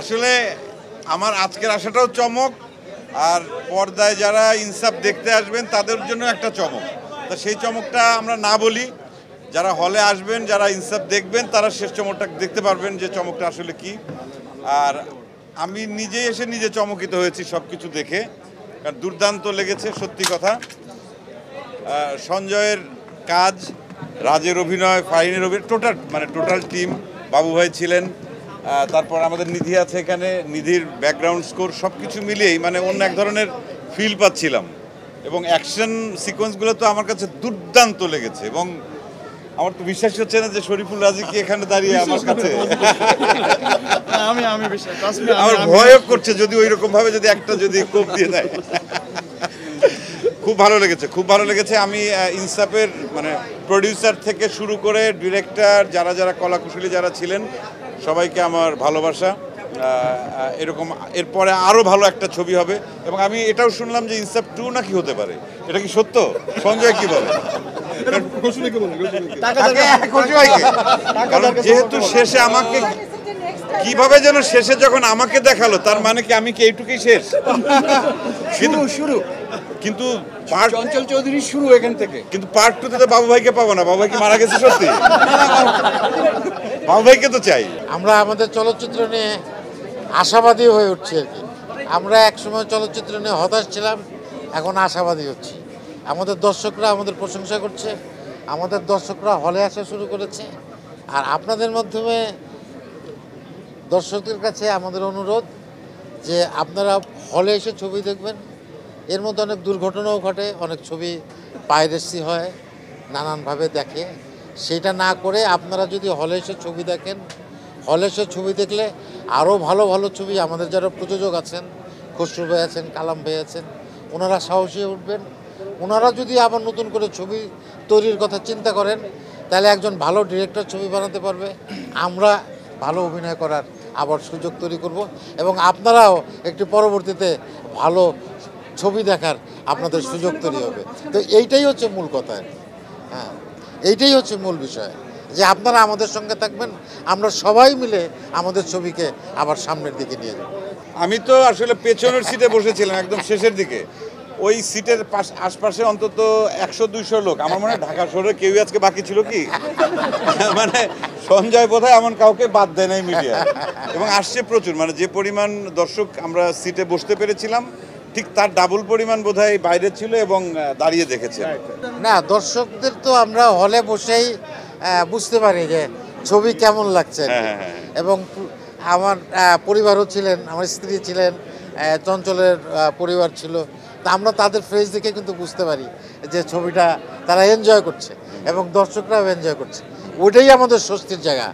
আসলে আমার আজকের আসাটাও চমক, আর পর্দায় যারা ইনসাফ দেখতে আসবেন তাদের জন্য একটা চমক। তা সেই চমকটা আমরা না বলি, যারা হলে আসবেন, যারা ইনসাফ দেখবেন, তারা শেষ চমকটা দেখতে পারবেন যে চমকটা আসলে কি। আর আমি নিজে এসে নিজে চমকিত হয়েছি সব কিছু দেখে, কারণ দুর্দান্ত লেগেছে সত্যি কথা। সঞ্জয়ের কাজ, রাজের অভিনয়, ফাহিনের অভিনয়, টোটাল টিম, বাবু ভাই ছিলেন, তারপর আমাদের নিধি আছে এখানে, নিধির ব্যাকগ্রাউন্ড স্কোর সব কিছু মিলিয়েই মানে অন্য এক ধরনের ফিল পাচ্ছিলাম। এবং অ্যাকশন সিকোয়েন্সগুলো তো আমার কাছে দুর্দান্ত লেগেছে, এবং আমার তো বিশ্বাস হচ্ছে না যে শরীফুল রাজি কি এখানে দাঁড়িয়ে আমার কাছে। আমার ভয়ও করছে যদি ওই রকম ভাবে যদি একটা যদি কোপ দিয়ে দেয়। খুব ভালো লেগেছে। আমি ইনসাফের মানে প্রডিউসার থেকে শুরু করে ডিরেক্টর, যারা কলাকুশলী যারা ছিলেন, সবাইকে আমার ভালোবাসা। এরকম এরপরে আরও ভালো একটা ছবি হবে, এবং আমি এটাও শুনলাম যে ইনসাফ 2 নাকি হতে পারে। এটা কি সত্য? সঞ্জয় কি বলে? কারণ যেহেতু শেষে আমাকে কিভাবে যেন শেষে যখন আমাকে দেখালো, তার মানে কি আমি কি এইটুকুই শেষ? শুরু কিন্তু চঞ্চল চৌধুরী শুরু এখান থেকে, কিন্তু পার্ট 2 তে তো বাবু ভাইকে পাবো না। বাবু ভাই কি মারা গেছে সত্যি? বাবু ভাইকে তো চাই। আমরা আমাদের চলচ্চিত্র নিয়ে আশাবাদী হয়ে উঠছি আর কি। আমরা একসময় চলচ্চিত্র নিয়ে হতাশ ছিলাম, এখন আশাবাদী হচ্ছি। আমাদের দর্শকরা আমাদের প্রশংসা করছে, আমাদের দর্শকরা হলে আসা শুরু করেছে। আর আপনাদের মাধ্যমে দর্শকদের কাছে আমাদের অনুরোধ যে আপনারা হলে এসে ছবি দেখবেন। এর মধ্যে অনেক দুর্ঘটনাও ঘটে, অনেক ছবি পাইরেসি হয়, নানানভাবে দেখে। সেটা না করে আপনারা যদি হলে এসে ছবি দেখেন, হলে এসে ছবি দেখলে আরও ভালো ভালো ছবি, আমাদের যারা প্রযোজক আছেন, খসরু ভাই আছেন, কালাম ভাই আছেন, ওনারা সাহসী উঠবেন। ওনারা যদি আবার নতুন করে ছবি তৈরির কথা চিন্তা করেন, তাহলে একজন ভালো ডিরেক্টর ছবি বানাতে পারবে, আমরা ভালো অভিনয় করার আবার সুযোগ তৈরি করব, এবং আপনারাও একটু পরবর্তীতে ভালো ছবি দেখার আপনাদের সুযোগ তৈরি হবে। তো এইটাই হচ্ছে মূল কথা। হ্যাঁ, এইটাই হচ্ছে মূল বিষয়, যে আপনারা আমাদের সঙ্গে থাকবেন, আমরা সবাই মিলে আমাদের ছবিকে আবার সামনের দিকে নিয়ে যাব। আমি তো আসলে পেছনের সিটে বসেছিলাম, একদম শেষের দিকে। ওই সিটের আশপাশে অন্তত 100-200 লোক। আমার মনে হয় ঢাকা শহরে কেউই আজকে বাকি ছিল কি, মানে সঞ্জয় বোধহয় এমন কাউকে বাদ দেয় নাই মিডিয়া, এবং আসছে প্রচুর। মানে যে পরিমাণ দর্শক আমরা সিটে বসতে পেরেছিলাম, ঠিক তার ডাবল পরিমাণ বোধহয় বাইরে ছিল এবং দাঁড়িয়ে দেখেছে। না, দর্শকদের তো আমরা হলে বসেই বুঝতে পারি যে ছবি কেমন লাগছে। এবং আমার পরিবারও ছিলেন, আমার স্ত্রী ছিলেন, চঞ্চলের পরিবার ছিল। তা আমরা তাদের ফেস দেখে কিন্তু বুঝতে পারি যে ছবিটা তারা এনজয় করছে এবং দর্শকরাও এনজয় করছে। ওইটাই আমাদের স্বস্তির জায়গা।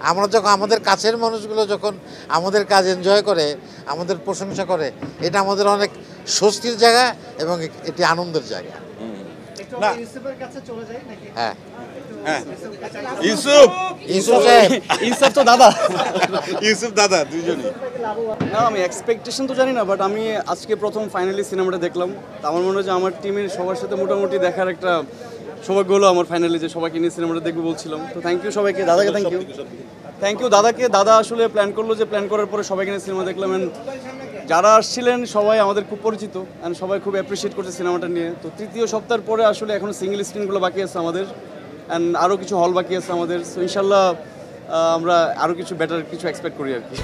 আমরা যখন আমাদের কাছের মানুষগুলো যখন আমাদের কাজ এনজয় করে, আমাদের প্রশংসা করে, এটা আমাদের অনেক স্বস্তির জায়গা এবং এটি আনন্দের জায়গা। না, হ্যাঁ, ইনসাফ তো দাদা, ইউসুফ দাদা দুইজনই। না, আমি এক্সপেকটেশন তো জানি না, বাট আমি আজকে প্রথম ফাইনালি সিনেমাটা দেখলাম। তো আমার মনে হয় যে আমার টিমের সবার সাথে মোটামুটি দেখার একটা সৌভাগ্য হলো আমার ফাইনালি, যে সবাইকে নিয়ে সিনেমাটা দেখবো বলছিলাম। তো থ্যাংক ইউ সবাইকে, দাদাকে থ্যাংক ইউ দাদাকে। দাদা আসলে প্ল্যান করলো, যে প্ল্যান করার পরে সবাইকে নিয়ে সিনেমা দেখলাম। অ্যান্ড যারা আসছিলেন সবাই আমাদের খুব পরিচিত, অ্যান্ড সবাই খুব অ্যাপ্রিসিয়েট করছে সিনেমাটা নিয়ে। তো তৃতীয় সপ্তাহের পরে আসলে এখন সিঙ্গেল স্ক্রিনগুলো বাকি আছে আমাদের, অ্যান্ড আরও কিছু হল বাকি আছে আমাদের। সো ইনশাল্লাহ আমরা আরও কিছু বেটার কিছু এক্সপেক্ট করি আর কি।